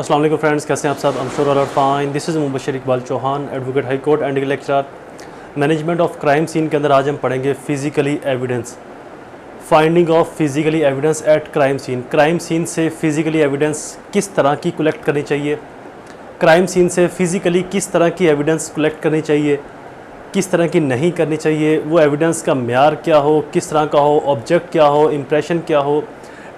अस्सलाम वालेकुम फ्रेंड्स, कैसे हैं आप सब? I am sure all are fine. This is Mubashar Iqbal Chauhan, advocate high court and lecturer management of crime scene के अंदर आज हम पढ़ेंगे physically evidence, finding of physically evidence at crime scene. Crime scene से फिजिकली एविडेंस किस तरह की कलेक्ट करनी चाहिए, क्राइम सीन से फिजिकली किस तरह की एविडेंस कलेक्ट करनी चाहिए, किस तरह की नहीं करनी चाहिए, वो एविडेंस का म्यार क्या हो, किस तरह का हो, ऑब्जेक्ट क्या हो, इम्प्रेशन क्या हो,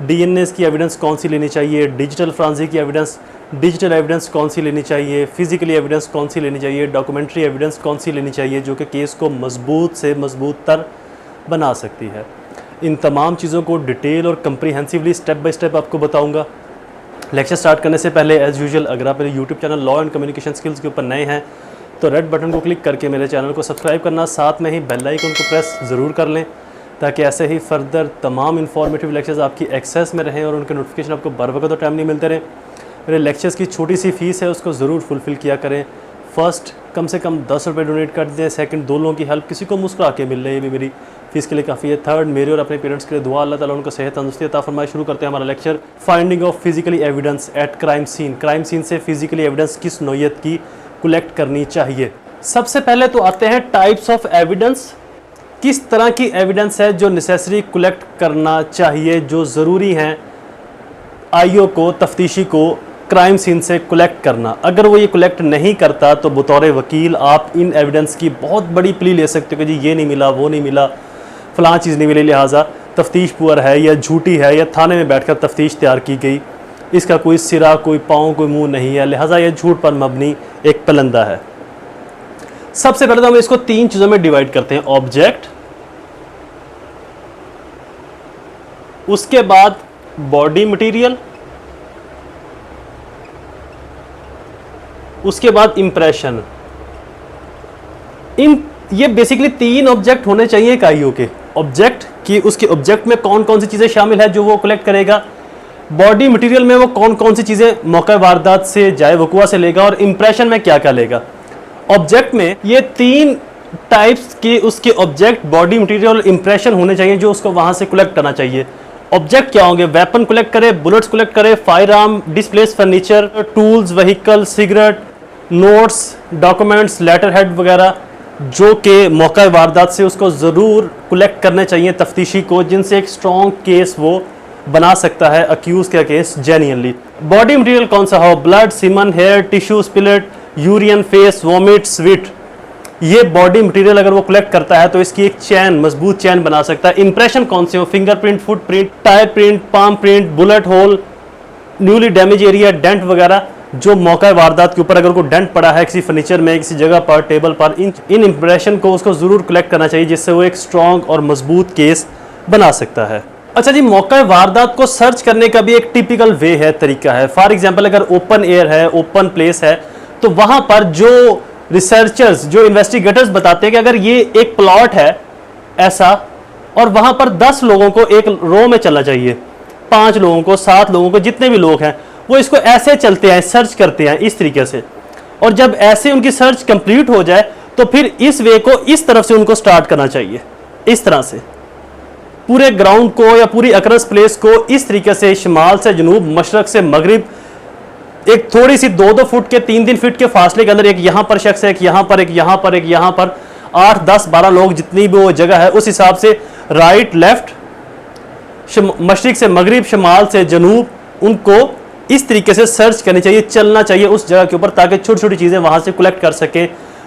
डीएनए की एविडेंस कौन सी लेनी चाहिए, डिजिटल फ्रांसी की एविडेंस, डिजिटल एविडेंस कौन सी लेनी चाहिए, फिजिकली एविडेंस कौन सी लेनी चाहिए, डॉक्यूमेंट्री एविडेंस कौन सी लेनी चाहिए जो कि केस को मजबूत से मजबूत तर बना सकती है। इन तमाम चीज़ों को डिटेल और कंप्रीहेंसिवली स्टेप बाय स्टेप आपको बताऊंगा। लेक्चर स्टार्ट करने से पहले एज़ यूजुअल अगर आप मेरे YouTube channel law and communication skills के ऊपर नए हैं तो रेड बटन को क्लिक करके मेरे चैनल को सब्सक्राइब करना, साथ में ही बेल आइकन को प्रेस ज़रूर कर लें ताकि ऐसे ही फर्दर तमाम इंफॉर्मेटिव लेक्चर्स आपकी एक्सेस में रहें और उनके नोटिफिकेशन आपको बर वक्त और टाइम नहीं मिलते रहें। मेरे लेक्चर्स की छोटी सी फ़ीस है, उसको ज़रूर फुलफ़िल किया करें। फर्स्ट कम से कम 10 रुपये डोनेट कर दें। सेकंड 2 लोगों की हेल्प किसी को मुस्कुरा के मिल रही है, ये भी मेरी फ़ीस के लिए काफ़ी है। थर्ड मेरे और अपने पेरेंट्स के लिए दुआ, अल्लाह ताला उनको सेहत तंदुरुस्ती अता फरमाए। शुरू करते हैं हमारा lecture, finding of physically evidence at crime scene. Crime scene से फिजिकली एविडेंस किस नौयत की कलेक्ट करनी चाहिए। सबसे पहले तो आते हैं टाइप्स ऑफ एविडेंस, किस तरह की एविडेंस है जो नेसेसरी कलेक्ट करना चाहिए, जो ज़रूरी हैं आईओ को, तफ्तीशी को क्राइम सीन से कलेक्ट करना। अगर वो ये कलेक्ट नहीं करता तो बतौर वकील आप इन एविडेंस की बहुत बड़ी प्ली ले सकते हो कि जी ये नहीं मिला, वो नहीं मिला, फ़लाँ चीज़ नहीं मिली, लिहाजा तफ्तीश पुअर है या झूठी है या थाने में बैठकर तफ्तीश तैयार की गई, इसका कोई सिरा, कोई पाँव, कोई मुँह नहीं है, लिहाजा यह झूठ पर मबनी एक पलंदा है। सबसे पहले तो हम इसको 3 चीज़ों में डिवाइड करते हैं, ऑब्जेक्ट, उसके बाद बॉडी मटेरियल, उसके बाद इंप्रेशन। ये बेसिकली 3 ऑब्जेक्ट होने चाहिए एक आईओ के। ऑब्जेक्ट कि उसके ऑब्जेक्ट में कौन कौन सी चीज़ें शामिल है जो वो कलेक्ट करेगा, बॉडी मटेरियल में वो कौन कौन सी चीज़ें मौका वारदात से जाए वकुआ से लेगा, और इंप्रेशन में क्या क्या लेगा। ऑब्जेक्ट में ये 3 टाइप्स के उसके ऑब्जेक्ट, बॉडी मटेरियल और इंप्रेशन होने चाहिए जो उसको वहां से कलेक्ट करना चाहिए। ऑब्जेक्ट क्या होंगे? वेपन कलेक्ट करे, बुलेट्स कलेक्ट करे, firearm, displace furniture, tools, vehicle, cigarette, notes, documents, letterhead वगैरह जो कि मौका वारदात से उसको ज़रूर कलेक्ट करने चाहिए तफ्तीशी को, जिनसे एक स्ट्रॉन्ग केस वो बना सकता है अक्यूज का केस जेन्युइनली। बॉडी मटेरियल कौन सा हो? Blood, semen, hair, tissue, स्पिलेट, यूरियन, face, vomit, sweet, ये बॉडी मटेरियल अगर वो कलेक्ट करता है तो इसकी एक चैन, मजबूत चैन बना सकता है। इंप्रेशन कौन से हो? Fingerprint, footprint, tyre print, palm print, bullet hole, newly damage area, dent वगैरह, जो मौका वारदात के ऊपर अगर कोई डेंट पड़ा है किसी फर्नीचर में, किसी जगह पर, टेबल पर, इन इंप्रेशन को उसको ज़रूर कलेक्ट करना चाहिए जिससे वो एक स्ट्रॉन्ग और मजबूत केस बना सकता है। अच्छा जी, मौका वारदात को सर्च करने का भी एक टिपिकल वे है, तरीका है। फॉर एग्जाम्पल अगर ओपन एयर है, ओपन प्लेस है, तो वहाँ पर जो रिसर्चर्स, जो इन्वेस्टिगेटर्स बताते हैं कि अगर ये एक प्लॉट है ऐसा और वहाँ पर 10 लोगों को एक रो में चलना चाहिए, 5 लोगों को, 7 लोगों को, जितने भी लोग हैं वो इसको ऐसे चलते हैं, सर्च करते हैं इस तरीके से, और जब ऐसे उनकी सर्च कंप्लीट हो जाए तो फिर इस वे को इस तरफ से उनको स्टार्ट करना चाहिए। इस तरह से पूरे ग्राउंड को या पूरी अक्रस प्लेस को इस तरीके से शिमाल से जनूब, मशरक से मगरिब, एक थोड़ी सी 2-2 फुट के 3-3 फीट के फासले के अंदर एक यहाँ पर शख्स है, एक यहाँ पर, एक यहाँ पर, एक यहाँ पर, 8, 10, 12 लोग, जितनी भी वो जगह है उस हिसाब से राइट, लेफ्ट, मशरिक से मगरिब, शिमाल से जनूब, उनको इस तरीके से सर्च करनी चाहिए, चलना चाहिए उस जगह के ऊपर ताकि छोटी छोटी चीज़ें वहाँ से कलेक्ट कर सके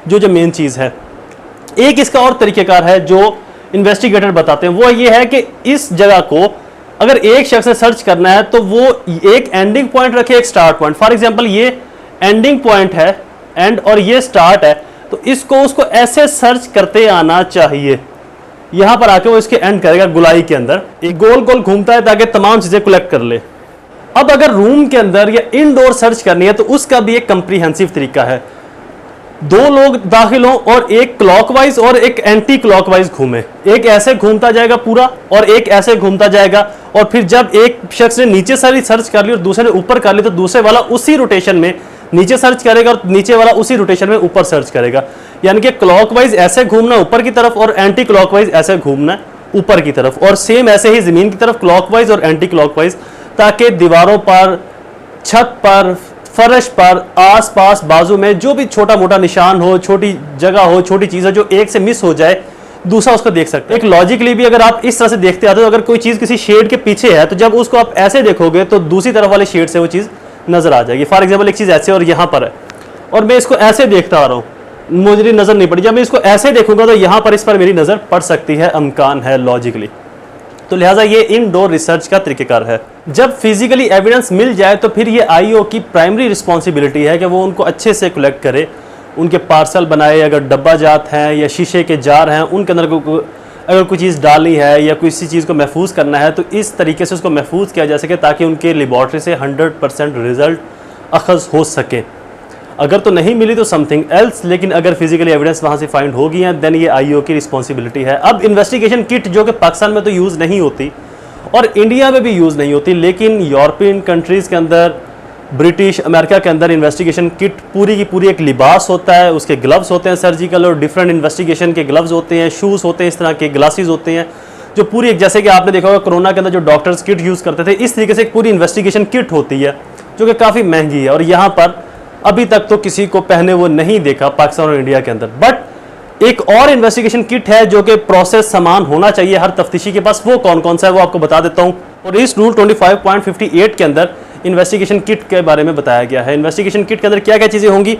जो मेन चीज़ है। एक इसका और तरीक़ेकार है जो इन्वेस्टिगेटर बताते हैं, वो ये है कि इस जगह को अगर एक शख्स से सर्च करना है तो वो एक एंडिंग पॉइंट रखे, एक स्टार्ट पॉइंट। फॉर एग्जांपल ये एंडिंग पॉइंट है एंड और ये स्टार्ट है, तो इसको उसको ऐसे सर्च करते आना चाहिए। यहां पर आके वो इसके एंड करेगा गोलाई के अंदर, एक गोल गोल घूमता है ताकि तमाम चीजें कलेक्ट कर ले। अब अगर रूम के अंदर या इनडोर सर्च करनी है तो उसका भी एक कंप्रीहेंसिव तरीका है। 2 लोग दाखिल हों और एक क्लॉकवाइज और एक एंटी क्लॉकवाइज घूमे, एक ऐसे घूमता जाएगा पूरा और एक ऐसे घूमता जाएगा, और फिर जब एक शख्स ने नीचे सारी सर्च कर ली और दूसरे ने ऊपर कर ली तो दूसरे वाला उसी रोटेशन में नीचे सर्च करेगा और नीचे वाला उसी रोटेशन में ऊपर सर्च करेगा। यानी कि क्लॉकवाइज ऐसे घूमना ऊपर की तरफ और एंटी क्लॉकवाइज ऐसे घूमना ऊपर की तरफ, और सेम ऐसे ही जमीन की तरफ क्लॉकवाइज और एंटी क्लॉकवाइज, ताकि दीवारों पर, छत पर, फर्श पर, आसपास, बाजू में जो भी छोटा मोटा निशान हो, छोटी जगह हो, छोटी चीज हो जो एक से मिस हो जाए, दूसरा उसको देख सकते हैं। एक लॉजिकली भी अगर आप इस तरह से देखते आते हो, अगर कोई चीज किसी शेड के पीछे है तो जब उसको आप ऐसे देखोगे तो दूसरी तरफ वाले शेड से वो चीज नजर आ जाएगी। फॉर एग्जाम्पल एक चीज ऐसे और यहाँ पर है और मैं इसको ऐसे देखता आ रहा हूँ, मुझे नजर नहीं पड़ी, जब मैं इसको ऐसे देखूंगा तो यहाँ पर इस पर मेरी नजर पड़ सकती है, अमकान है लॉजिकली। तो लिहाजा ये इनडोर रिसर्च का तरीकेकार है। जब फिजिकली एविडेंस मिल जाए तो फिर ये आईओ की प्राइमरी रिस्पॉन्सिबिलिटी है कि वो उनको अच्छे से कलेक्ट करे, उनके पार्सल बनाए, अगर डब्बा जात हैं या शीशे के जार हैं उनके अंदर अगर कोई चीज़ डालनी है या किसी चीज़ को महफूज करना है तो इस तरीके से उसको महफूज किया जा सके ताकि उनके लेबॉर्ट्री से 100% रिजल्ट अखज़ हो सके। अगर तो नहीं मिली तो समथिंग एल्स, लेकिन अगर फिजिकली एविडेंस वहाँ से फाइंड हो गई है देन ये आईओ की रिस्पॉन्सिबिलिटी है। अब इन्वेस्टिगेशन किट जो कि पाकिस्तान में तो यूज़ नहीं होती और इंडिया में भी यूज़ नहीं होती, लेकिन यूरोपियन कंट्रीज़ के अंदर, ब्रिटिश अमेरिका के अंदर इन्वेस्टिगेशन किट पूरी की पूरी एक लिबास होता है, उसके ग्लव्स होते हैं सर्जिकल और डिफरेंट इन्वेस्टिगेशन के ग्लव्स होते हैं, शूज़ होते हैं, इस तरह के ग्लासेस होते हैं जो पूरी एक, जैसे कि आपने देखा होगा कोरोना के अंदर जो डॉक्टर्स किट यूज़ करते थे, इस तरीके से एक पूरी इन्वेस्टिगेशन किट होती है जो कि काफ़ी महंगी है और यहाँ पर अभी तक तो किसी को पहने वो नहीं देखा पाकिस्तान और इंडिया के अंदर। बट एक और इन्वेस्टिगेशन किट है जो कि प्रोसेस समान होना चाहिए हर तफ्तीशी के पास, वो कौन कौन सा है वो आपको बता देता हूँ। और इस रूल 25.58 के अंदर इन्वेस्टिगेशन किट के बारे में बताया गया है। इन्वेस्टिगेशन किट के अंदर क्या क्या चीज़ें होंगी?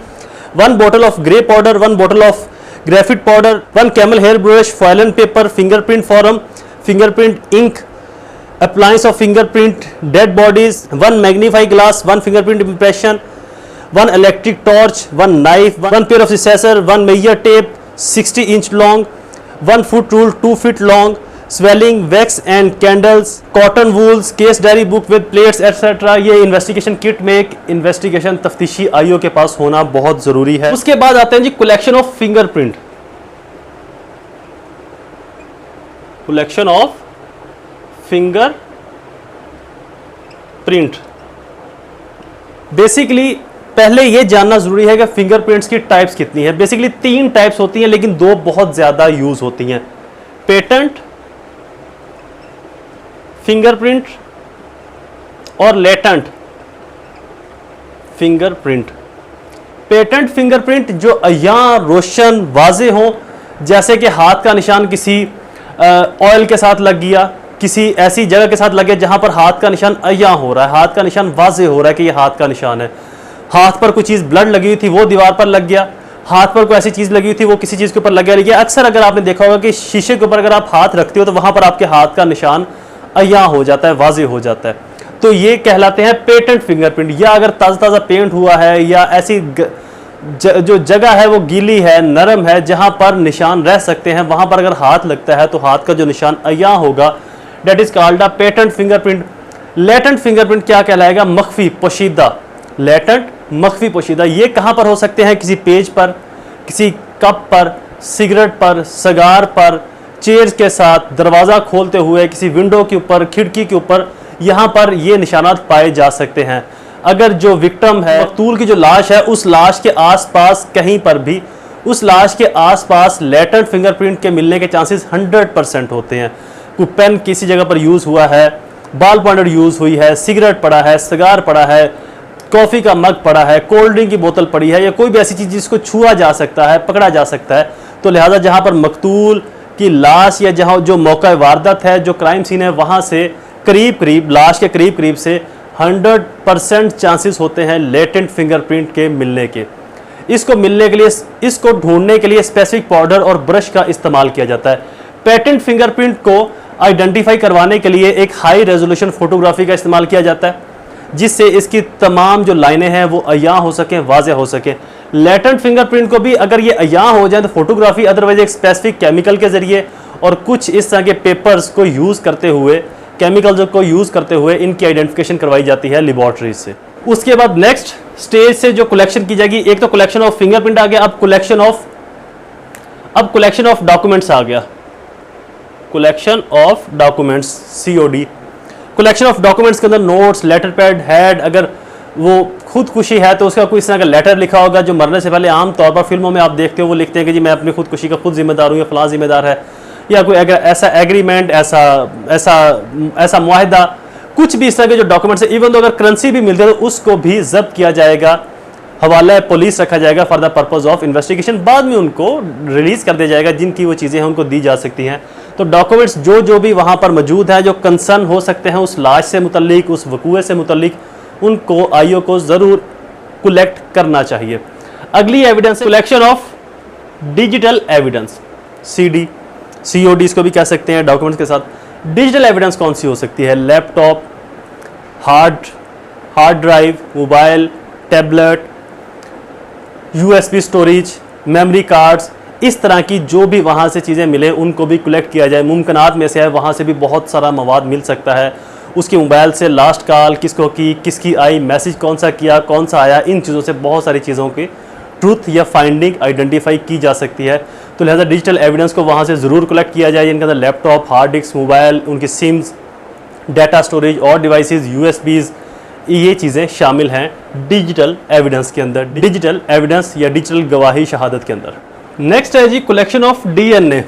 1 bottle of grey powder, 1 bottle of graphite powder, 1 camel hair brush, foil and paper, fingerprint form, fingerprint ink, appliance of fingerprint, dead bodies, 1 magnify glass, 1 fingerprint impression, 1 electric torch, 1 knife, 1 pair of scissors, 1 measure tape 60 inch long, 1 foot rule 2 feet long, sealing wax and candles, cotton wools, case diary book with plates etcetera. ये investigation kit में एक investigation तफ्तीशी IO के पास होना बहुत जरूरी है। उसके बाद आते हैं जी collection of fingerprint. Collection of finger print, basically पहले ये जानना जरूरी है कि फिंगरप्रिंट्स की टाइप्स कितनी है। बेसिकली 3 टाइप्स होती हैं लेकिन 2 बहुत ज्यादा यूज होती हैं, पेटेंट फिंगरप्रिंट और लेटेंट फिंगरप्रिंट। पेटेंट फिंगरप्रिंट जो अय्यां रोशन वाजे हो, जैसे कि हाथ का निशान किसी ऑयल के साथ लग गया, किसी ऐसी जगह के साथ लग गया जहां पर हाथ का निशान अय्यां हो रहा है, हाथ का निशान वाजे हो रहा है कि यह हाथ का निशान है। हाथ पर कोई चीज़ ब्लड लगी हुई थी वो दीवार पर लग गया, हाथ पर कोई ऐसी चीज़ लगी हुई थी वो किसी चीज़ के ऊपर लग गया। लेकिन अक्सर अगर आपने देखा होगा कि शीशे के ऊपर अगर आप हाथ रखते हो तो वहां पर आपके हाथ का निशान अय्यां हो जाता है, वाजे हो जाता है, तो ये कहलाते हैं पेटेंट फिंगरप्रिंट। या अगर ताज़ा ताज़ा पेंट हुआ है या ऐसी जो जगह है वो गीली है, नरम है, जहां पर निशान रह सकते हैं, वहां पर अगर हाथ लगता है तो हाथ का जो निशान अय्यां होगा, that is called a patent fingerprint. Latent fingerprint क्या कहलाएगा? मख्फी पोशीदा। लेटेंट मख्फी पोशीदा, ये कहां पर हो सकते हैं? किसी पेज पर, किसी कप पर, सिगरेट पर, सगार पर, चेयर के साथ, दरवाज़ा खोलते हुए, किसी विंडो के ऊपर, खिड़की के ऊपर, यहाँ पर ये निशानात पाए जा सकते हैं। अगर जो विक्टिम है, मकतूल की जो लाश है, उस लाश के आसपास कहीं पर भी, उस लाश के आसपास लेटेंट फिंगरप्रिंट के मिलने के चांसेस 100% होते हैं। कोई पेन किसी जगह पर यूज़ हुआ है, बाल पॉइंटर यूज़ हुई है, सिगरेट पड़ा है, सिगार पड़ा है, कॉफ़ी का मग पड़ा है, कोल्ड ड्रिंक की बोतल पड़ी है, या कोई भी ऐसी चीज़ जिसको छुआ जा सकता है, पकड़ा जा सकता है, तो लिहाजा जहाँ पर मकतूल की लाश या जहाँ जो मौका वारदात है, जो क्राइम सीन है, वहाँ से करीब करीब, लाश के करीब करीब से 100% चांसेस होते हैं लेटेंट फिंगरप्रिंट के मिलने के। इसको मिलने के लिए, इसको ढूंढने के लिए स्पेसिफिक पाउडर और ब्रश का इस्तेमाल किया जाता है। पेटेंट फिंगरप्रिंट को आइडेंटिफाई करवाने के लिए एक हाई रेजोल्यूशन फोटोग्राफी का इस्तेमाल किया जाता है, जिससे इसकी तमाम जो लाइनें हैं वो अय्यां हो सकें, वाज़े हो सकें। लेटेंट फिंगरप्रिंट को भी अगर ये अय्यां हो जाए तो फोटोग्राफी, अदरवाइज एक स्पेसिफिक केमिकल के जरिए और कुछ इस तरह के पेपर्स को यूज़ करते हुए, केमिकल्स को यूज़ करते हुए इनकी आइडेंटिफिकेशन करवाई जाती है लेबॉर्ट्रीज से। उसके बाद नेक्स्ट स्टेज से जो कलेक्शन की जाएगी, एक तो कलेक्शन ऑफ फिंगरप्रिंट आ गया, अब कलेक्शन ऑफ डॉक्यूमेंट्स आ गया। Collection of documents, COD। Collection of documents के अंदर नोट्स, लेटर पैड, हेड, अगर वो खुदकुशी है तो उसका कोई इस तरह का लेटर लिखा होगा जो मरने से पहले, आम तौर पर फिल्मों में आप देखते हो वो लिखते हैं कि जी मैं अपनी खुदकुशी का खुद जिम्मेदार हूँ या फलां जिम्मेदार है, या कोई ऐसा एग्रीमेंट, ऐसा मुआहिदा, कुछ भी इस तरह के जो डॉक्यूमेंट्स है, इवन तो अगर करेंसी भी मिलती है तो उसको भी जब्त किया जाएगा, हवाला पुलिस रखा जाएगा for the purpose of investigation. बाद में उनको रिलीज कर दिया जाएगा, जिनकी वो चीज़ें हैं उनको दी जा सकती हैं। तो डॉक्यूमेंट्स जो भी वहाँ पर मौजूद है, जो कंसर्न हो सकते हैं उस लाश से मुतल्लिक, उस वकूए से मुतल्लिक, उनको आईओ को ज़रूर कलेक्ट करना चाहिए। अगली एविडेंस है collection of digital evidence, CD, COD इसको भी कह सकते हैं डॉक्यूमेंट्स के साथ। डिजिटल एविडेंस कौन सी हो सकती है? Laptop, hard drive, mobile, tablet, USB storage, memory cards, इस तरह की जो भी वहाँ से चीज़ें मिले उनको भी कलेक्ट किया जाए। मुमकिनात में से है, वहाँ से भी बहुत सारा मवाद मिल सकता है। उसके मोबाइल से लास्ट कॉल किसको की, किसकी आई, मैसेज कौन सा किया, कौन सा आया, इन चीज़ों से बहुत सारी चीज़ों की ट्रूथ या फाइंडिंग आइडेंटिफाई की जा सकती है। तो लिहाजा डिजिटल एविडेंस को वहाँ से ज़रूर कलेक्ट किया जाए, जिनके अंदर लैपटॉप, हार्ड डिस्क, मोबाइल, उनकी सिम्स, डाटा स्टोरेज और डिवाइसेस, USBs, ये चीज़ें शामिल हैं डिजिटल एविडेंस के अंदर, डिजिटल एविडेंस या डिजिटल गवाही शहादत के अंदर। नेक्स्ट है जी कलेक्शन ऑफ DNA,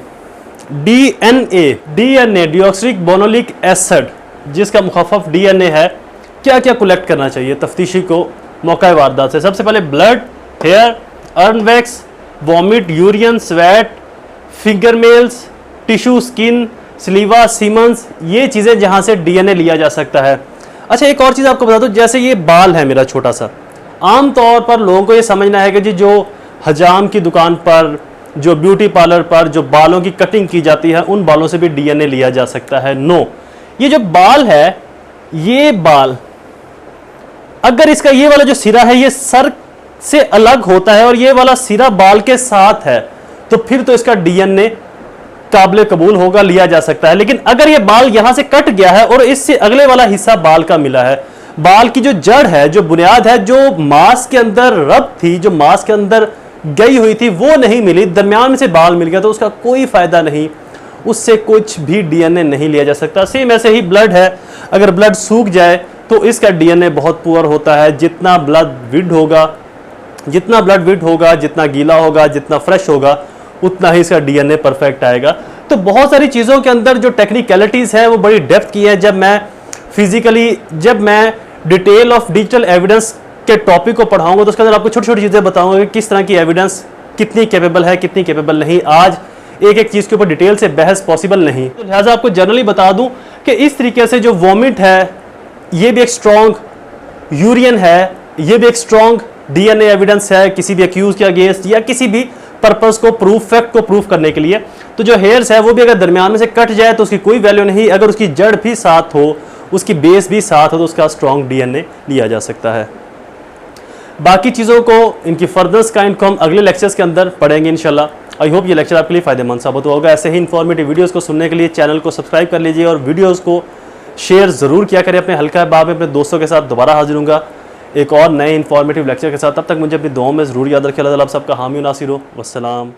डिऑक्सिक बोनोलिक एसिड, जिसका मुखफ़फ़ DNA है। क्या क्या कलेक्ट करना चाहिए तफ्तीशी को मौका वारदात से? सबसे पहले blood, hair, ear wax, vomit, urine, sweat, finger nails, tissue, skin, saliva, semen, ये चीज़ें जहाँ से DNA लिया जा सकता है। अच्छा, एक और चीज़ आपको बता दूं, जैसे ये बाल है मेरा छोटा सा, आम तौर पर लोगों को ये समझना है कि जी जो हजाम की दुकान पर, जो ब्यूटी पार्लर पर जो बालों की कटिंग की जाती है, उन बालों से भी DNA लिया जा सकता है। नो, ये जो बाल है, ये बाल अगर इसका ये वाला जो सिरा है ये सर से अलग होता है और ये वाला सिरा बाल के साथ है, तो फिर तो इसका DNA काबिल कबूल होगा, लिया जा सकता है। लेकिन अगर ये बाल यहां से कट गया है और इससे अगले वाला हिस्सा बाल का मिला है, बाल की जो जड़ है, जो बुनियाद है, जो मांस के अंदर रब थी, जो मांस के अंदर गई हुई थी, वो नहीं मिली, दरमियान में से बाल मिल गया, तो उसका कोई फायदा नहीं, उससे कुछ भी DNA नहीं लिया जा सकता। सेम ऐसे ही ब्लड है, अगर ब्लड सूख जाए तो इसका DNA बहुत पुअर होता है। जितना ब्लड विड होगा, जितना गीला होगा, जितना फ्रेश होगा, उतना ही इसका DNA परफेक्ट आएगा। तो बहुत सारी चीज़ों के अंदर जो टेक्निकलिटीज़ हैं वो बड़ी डेप्थ की है। जब मैं डिटेल ऑफ डिजिटल एविडेंस के टॉपिक को पढ़ाऊंगा तो उसके अंदर आपको छोटी छोटी चीज़ें बताऊंगा कि किस तरह की एविडेंस कितनी कैपेबल है, कितनी कैपेबल नहीं। आज एक एक चीज़ के ऊपर डिटेल से बहस पॉसिबल नहीं, तो लिहाजा आपको जनरली बता दूं कि इस तरीके से जो वॉमिट है, ये भी एक स्ट्रॉन्ग, यूरिन है, ये भी एक स्ट्रॉन्ग DNA एविडेंस है किसी भी अक्यूज के अगेंस्ट या किसी भी पर्पस को फैक्ट को प्रूफ करने के लिए। तो जो हेयर्स है वो भी अगर दरमियान में से कट जाए तो उसकी कोई वैल्यू नहीं, अगर उसकी जड़ भी साथ हो, उसकी बेस भी साथ हो, तो उसका स्ट्रॉन्ग DNA लिया जा सकता है। बाकी चीज़ों को, इनकी फर्दर्स का इनको हम अगले लेक्चर्स के अंदर पढ़ेंगे इंशाल्लाह। आई होप ये लेक्चर आपके लिए फ़ायदेमंद साबित होगा। ऐसे ही इन्फॉर्मेटिव वीडियोज़ को सुनने के लिए चैनल को सब्सक्राइब कर लीजिए और वीडियोज़ को शेयर ज़रूर किया करें अपने हल्का अहबाब में। अपने दोस्तों के साथ दोबारा हाजिर हूँगा एक और नए इन्फॉर्मेटिव लेक्चर के साथ। तब तक मुझे अपनी दुआओं में ज़रूर याद रखिए। अल्लाह ताला आप सबका हामी नासिर हो। वस्सलाम।